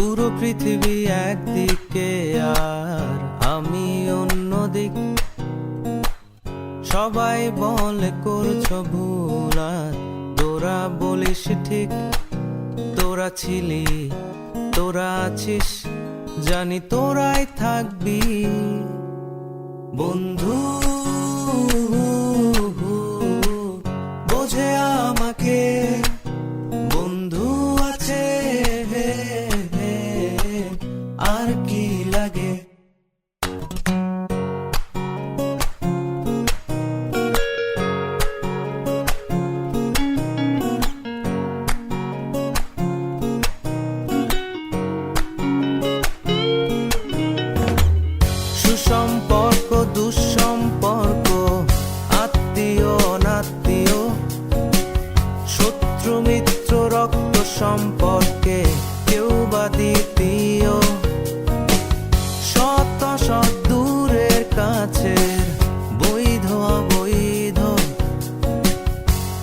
পুরো পৃথিবী একদিকে আর আমি অন্যদিক। সবাই বলে করছো ভুল আর তোরা বলিস ঠিক। তোরা ছিলি, তোরা আছিস, জানি তোরাই থাকবি বন্ধু। বোঝে আমাকে বন্ধু আছে, আর কি লাগে। সুসম্পর্ক দুঃসম্পর্ক, আত্মীয় অনাত্মীয়, শত্রু মিত্র রক্ত সম্পর্কে কেউ বা দ্বিতীয়। শত শত দূরের কাছের, বৈধ অবৈধ,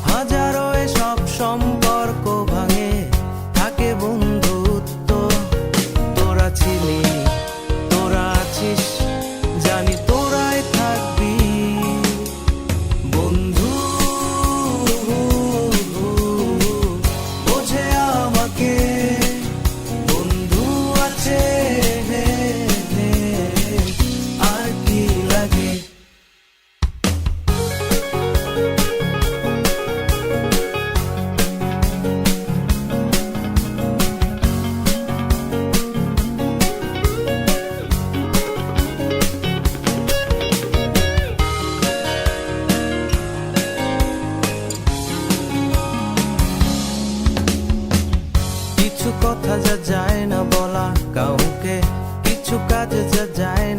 হাজারো এসব সম্পর্ক ভাঙে, থাকে বন্ধুত্ব। তোরা ছিলি, তোরা আছিস, জানি তোরাই থাকবি বন্ধু। বোঝে আমাকে বন্ধু আছে, আর কি লাগে। কিছু কথা যা যায় না বলা কাউকে, কিছু কাজে যা যায়